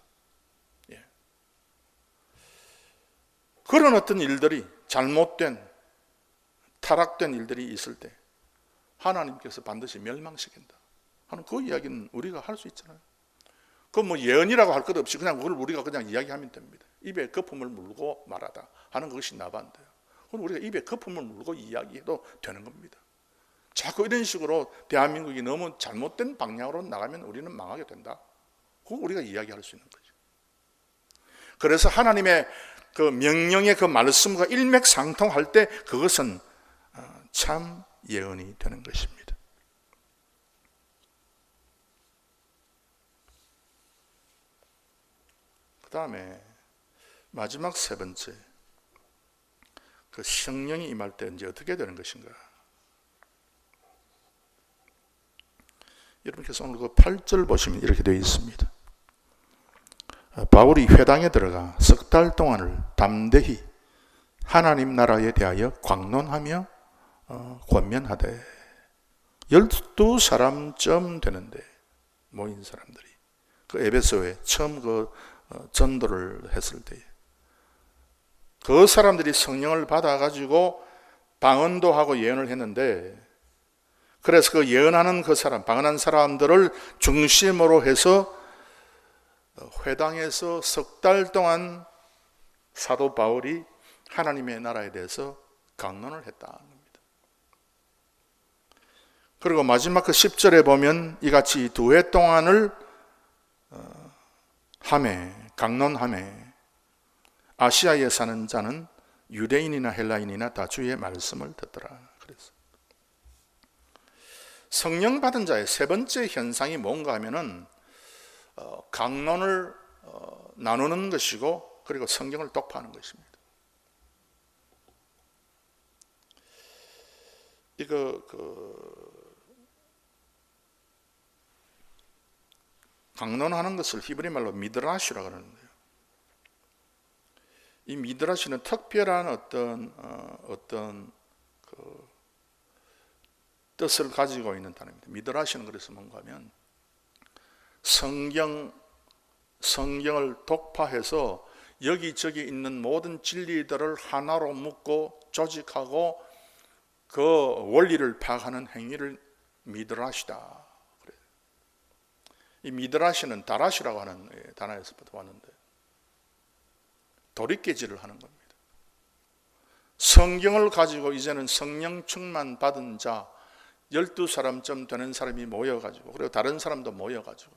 그런 어떤 일들이, 잘못된 타락된 일들이 있을 때 하나님께서 반드시 멸망시킨다 하는 그 이야기는 우리가 할 수 있잖아요. 그 예언이라고 할 것 없이 그냥 그걸 우리가 그냥 이야기하면 됩니다. 입에 거품을 물고 말하다 하는 것이 나반데요. 그럼 우리가 입에 거품을 물고 이야기해도 되는 겁니다. 자꾸 이런 식으로 대한민국이 너무 잘못된 방향으로 나가면 우리는 망하게 된다. 그거 우리가 이야기할 수 있는 거죠. 그래서 하나님의 그 명령의 그 말씀과 일맥상통할 때 그것은 참 예언이 되는 것입니다. 그 다음에 마지막 세 번째, 그 성령이 임할 때 이제 어떻게 되는 것인가? 여러분께서 오늘 그 8절 보시면 이렇게 되어 있습니다. 바울이 회당에 들어가 석 달 동안을 담대히 하나님 나라에 대하여 광론하며 권면하되 12사람쯤 되는데 모인 사람들이 그 에베소에 처음 그 전도를 했을 때에 그 사람들이 성령을 받아가지고 방언도 하고 예언을 했는데 그래서 그 예언하는 그 사람, 방언한 사람들을 중심으로 해서 회당에서 석 달 동안 사도 바울이 하나님의 나라에 대해서 강론을 했다는 겁니다. 그리고 마지막 그 10절에 보면 이같이 2해 동안을 강론하매 아시아에 사는 자는 유대인이나 헬라인이나 다 주의 말씀을 듣더라. 그래서 성령 받은 자의 세 번째 현상이 뭔가 하면은 강론을 나누는 것이고 그리고 성경을 독파하는 것입니다. 이거 강론하는 것을 히브리 말로 미드라시라 그러는데요. 이 미드라시는 특별한 어떤 뜻을 가지고 있는 단어입니다. 미드라시는 그래서 뭔가 하면 성경을 독파해서 여기저기 있는 모든 진리들을 하나로 묶고 조직하고 그 원리를 파악하는 행위를 미드라시다. 이 미드라시는 다라시라고 하는 단어에서부터 왔는데 도리깨질을 하는 겁니다. 성경을 가지고 이제는 성령 충만 받은 자 12사람쯤 되는 사람이 모여가지고, 그리고 다른 사람도 모여가지고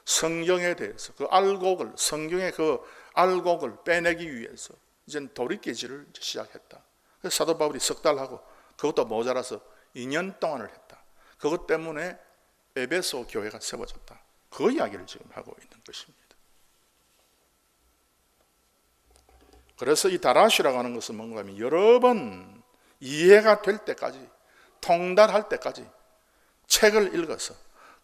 성경에 대해서 그 알곡을, 성경의 그 알곡을 빼내기 위해서 이제는 도리깨질을 시작했다. 그래서 사도 바울이 석 달 하고 그것도 모자라서 2년 동안을 했다. 그것 때문에 에베소 교회가 세워졌다. 그 이야기를 지금 하고 있는 것입니다. 그래서 이 다라시라고 하는 것은 뭔가 하면 여러 번 이해가 될 때까지, 통달할 때까지 책을 읽어서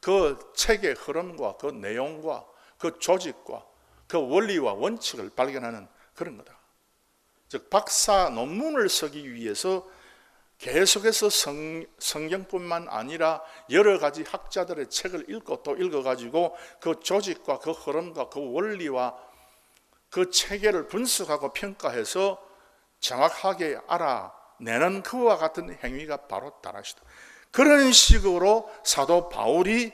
그 책의 흐름과 그 내용과 그 조직과 그 원리와 원칙을 발견하는 그런 거다. 즉 박사 논문을 쓰기 위해서 계속해서 성경뿐만 아니라 여러 가지 학자들의 책을 읽고 또 읽어가지고 그 조직과 그 흐름과 그 원리와 그 체계를 분석하고 평가해서 정확하게 알아내는 그와 같은 행위가 바로 다라시다. 그런 식으로 사도 바울이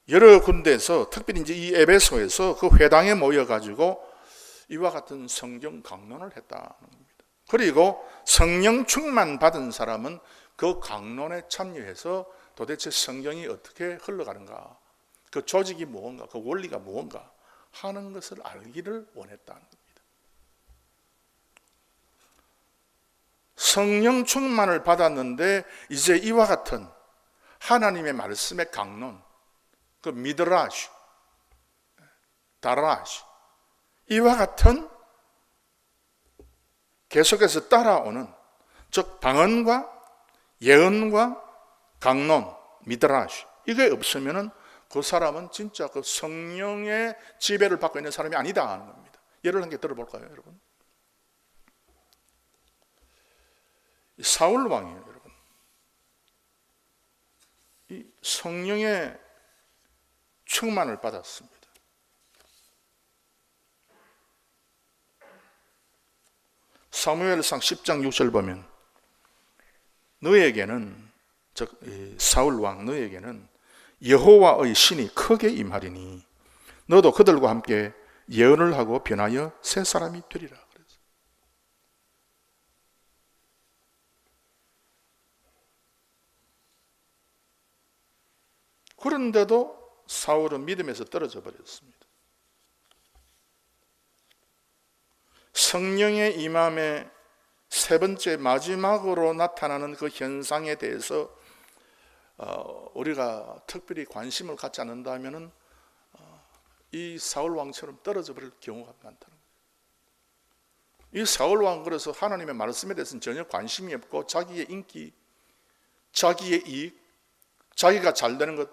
여러 군데에서, 특별히 이제 이 에베소에서 그 회당에 모여가지고 이와 같은 성경 강론을 했다는 겁니다. 그리고 성령 충만 받은 사람은 그 강론에 참여해서 도대체 성경이 어떻게 흘러가는가, 그 조직이 무언가, 그 원리가 무언가 하는 것을 알기를 원했다는 겁니다. 성령 충만을 받았는데 이제 이와 같은 하나님의 말씀의 강론, 그 미드라시, 다라시, 이와 같은 계속해서 따라오는, 즉 방언과 예언과 강론, 미드라시, 이게 없으면은 그 사람은 진짜 그 성령의 지배를 받고 있는 사람이 아니다 하는 겁니다. 예를 한 개 들어볼까요, 여러분? 사울 왕이에요, 여러분. 이 성령의 충만을 받았습니다. 사무엘상 10장 6절 보면 너에게는, 즉 사울 왕 너에게는 여호와의 신이 크게 임하리니 너도 그들과 함께 예언을 하고 변하여 새 사람이 되리라. 그런데도 사울은 믿음에서 떨어져 버렸습니다. 성령의 임함의 세 번째 마지막으로 나타나는 그 현상에 대해서 우리가 특별히 관심을 갖지 않는다면 이 사울 왕처럼 떨어져 버릴 경우가 많다는 거예요. 이 사울 왕, 그래서 하나님의 말씀에 대해서는 전혀 관심이 없고 자기의 인기, 자기의 이익, 자기가 잘 되는 것,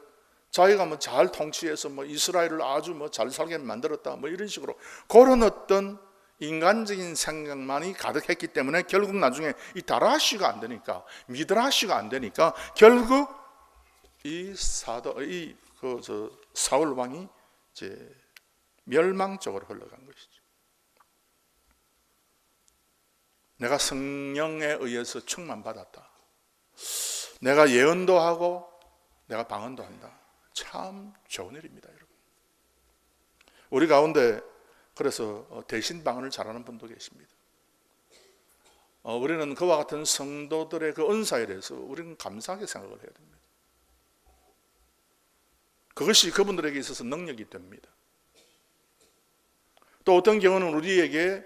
자기가 뭐 잘 통치해서 뭐 이스라엘을 아주 뭐 잘 살게 만들었다, 뭐 이런 식으로 그런 어떤 인간적인 생각만이 가득했기 때문에 결국 나중에 이 다라시가 안 되니까, 미드라시가 안 되니까 결국 이 사울 왕이 이제 멸망 쪽으로 흘러간 것이죠. 내가 성령에 의해서 충만받았다. 내가 예언도 하고 내가 방언도 한다. 참 좋은 일입니다, 여러분. 우리 가운데 그래서 대신 방언을 잘하는 분도 계십니다. 우리는 그와 같은 성도들의 그 은사에 대해서 우리는 감사하게 생각을 해야 됩니다. 그것이 그분들에게 있어서 능력이 됩니다. 또 어떤 경우는 우리에게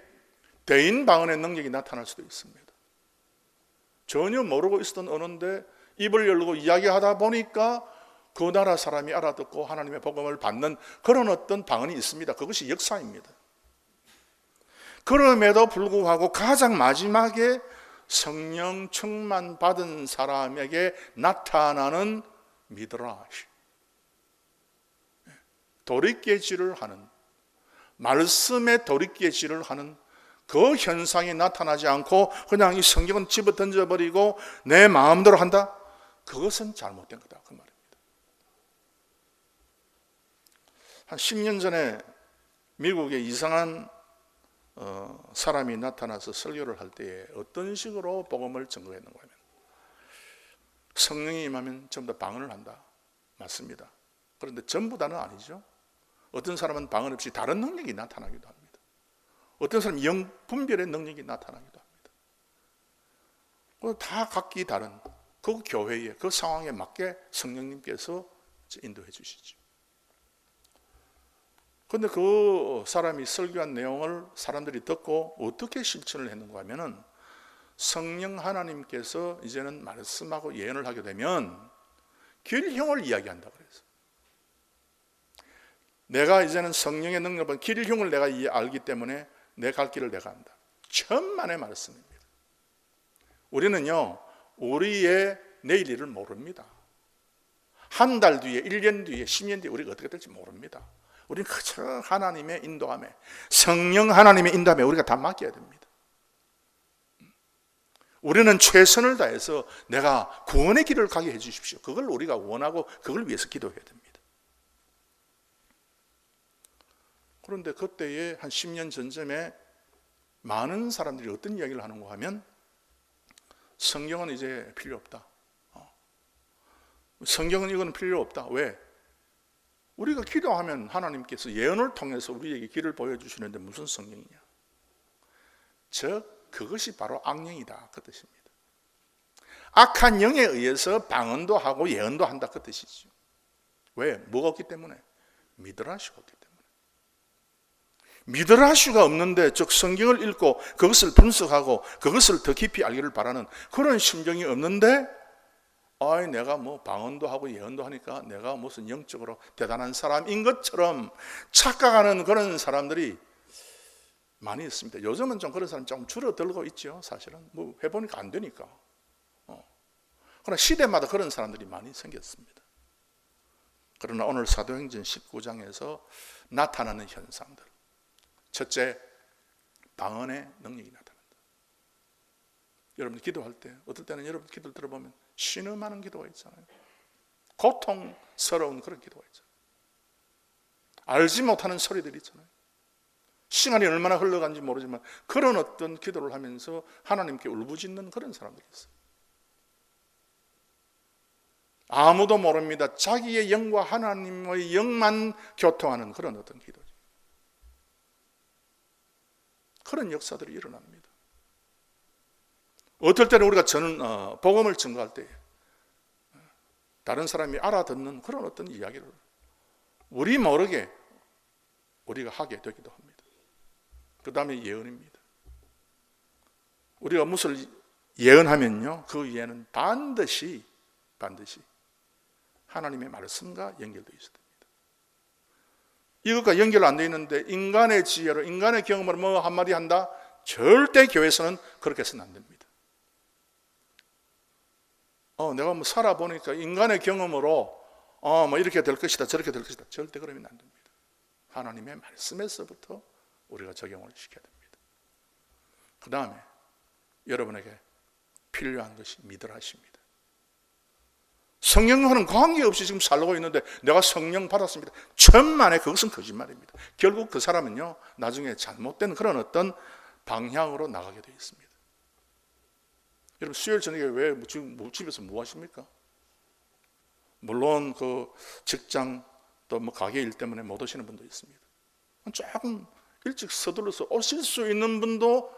대인 방언의 능력이 나타날 수도 있습니다. 전혀 모르고 있었던 언어인데 입을 열고 이야기하다 보니까 그 나라 사람이 알아듣고 하나님의 복음을 받는 그런 어떤 방언이 있습니다. 그것이 역사입니다. 그럼에도 불구하고 가장 마지막에 성령 충만 받은 사람에게 나타나는 미드라시, 도리깨질을 하는, 말씀에 도리깨질을 하는 그 현상이 나타나지 않고 그냥 이 성경은 집어 던져버리고 내 마음대로 한다? 그것은 잘못된 거다, 그 말입니다. 한 10년 전에 미국에 이상한 사람이 나타나서 설교를 할 때에 어떤 식으로 복음을 증거했는가 하면, 성령이 임하면 전부 다 방언을 한다. 맞습니다. 그런데 전부 다는 아니죠. 어떤 사람은 방언 없이 다른 능력이 나타나기도 합니다. 어떤 사람은 영 분별의 능력이 나타나기도 합니다. 다 각기 다른 그 교회에, 그 상황에 맞게 성령님께서 인도해 주시죠. 그런데 그 사람이 설교한 내용을 사람들이 듣고 어떻게 실천을 했는가 하면은, 성령 하나님께서 이제는 말씀하고 예언을 하게 되면 길흉을 이야기한다 그래서, 내가 이제는 성령의 능력은 길흉을 내가 알기 때문에 내 갈 길을 내가 안다. 천만의 말씀입니다. 우리는요, 우리의 내일 일을 모릅니다. 한 달 뒤에, 1년 뒤에, 10년 뒤에 우리가 어떻게 될지 모릅니다. 우리는 그저 하나님의 인도함에, 성령 하나님의 인도함에 우리가 다 맡겨야 됩니다. 우리는 최선을 다해서 내가 구원의 길을 가게 해 주십시오. 그걸 우리가 원하고 그걸 위해서 기도해야 됩니다. 그런데 그때에 한 10년 전쯤에 많은 사람들이 어떤 이야기를 하는가 하면, 성경은 이제 필요 없다. 성경은 이거는 필요 없다. 왜? 우리가 기도하면 하나님께서 예언을 통해서 우리에게 길을 보여주시는데 무슨 성경이냐. 즉 그것이 바로 악령이다, 그 뜻입니다. 악한 영에 의해서 방언도 하고 예언도 한다, 그 뜻이죠. 왜? 뭐가 없기 때문에? 미드라슈가 없기 때문에. 미드라슈가 없는데, 즉 성경을 읽고 그것을 분석하고 그것을 더 깊이 알기를 바라는 그런 심정이 없는데, 내가 뭐 방언도 하고 예언도 하니까 내가 무슨 영적으로 대단한 사람인 것처럼 착각하는 그런 사람들이 많이 있습니다. 요즘은 좀 그런 사람 좀 줄어들고 있죠. 사실은 뭐 해보니까 안 되니까. 그러나 시대마다 그런 사람들이 많이 생겼습니다. 그러나 오늘 사도행전 19장에서 나타나는 현상들, 첫째, 방언의 능력이 나타난다. 여러분 기도할 때, 어떨 때는 여러분 기도를 들어보면 신음하는 기도가 있잖아요. 고통스러운 그런 기도가 있잖아요. 알지 못하는 소리들이 있잖아요. 시간이 얼마나 흘러간지 모르지만 그런 어떤 기도를 하면서 하나님께 울부짖는 그런 사람들이 있어요. 아무도 모릅니다. 자기의 영과 하나님의 영만 교통하는 그런 어떤 기도죠. 그런 역사들이 일어납니다. 어떨 때는 우리가 복음을 증거할 때 다른 사람이 알아듣는 그런 어떤 이야기를 우리 모르게 우리가 하게 되기도 합니다. 그 다음에 예언입니다. 우리가 무엇을 예언하면요, 그 예언은 반드시 하나님의 말씀과 연결되어 있어야 됩니다. 이것과 연결 안 되어 있는데 인간의 지혜로, 인간의 경험으로 뭐 한마디 한다? 절대 교회에서는 그렇게 해서는 안 됩니다. 내가 뭐 살아보니까 인간의 경험으로 뭐 이렇게 될 것이다, 저렇게 될 것이다. 절대 그러면 안 됩니다. 하나님의 말씀에서부터 우리가 적용을 시켜야 됩니다. 그 다음에 여러분에게 필요한 것이 미드라시입니다. 성령과는 관계없이 지금 살고 있는데 내가 성령 받았습니다. 천만에 그것은 거짓말입니다. 결국 그 사람은요, 나중에 잘못된 그런 어떤 방향으로 나가게 되어 있습니다. 여러분 수요일 저녁에 왜 지금 집에서 뭐 하십니까? 물론 그 직장 또 뭐 가게 일 때문에 못 오시는 분도 있습니다. 조금 일찍 서둘러서 오실 수 있는 분도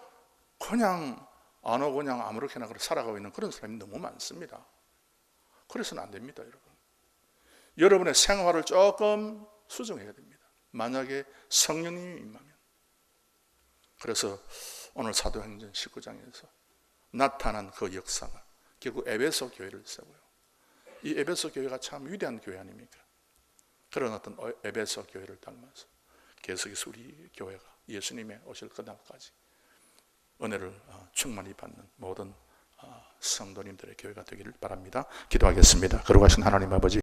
그냥 안 오고 그냥 아무렇게나 살아가고 있는 그런 사람이 너무 많습니다. 그래서는 안 됩니다, 여러분. 여러분의 생활을 조금 수정해야 됩니다. 만약에 성령님이 임하면. 그래서 오늘 사도행전 19장에서 나타난 그 역사가 결국 에베소 교회를 세워요. 이 에베소 교회가 참 위대한 교회 아닙니까? 그런 어떤 에베소 교회를 닮아서 계속해서 우리 교회가 예수님의 오실 그날까지 은혜를 충만히 받는 모든 성도님들의 교회가 되기를 바랍니다. 기도하겠습니다. 거룩하신 하나님 아버지,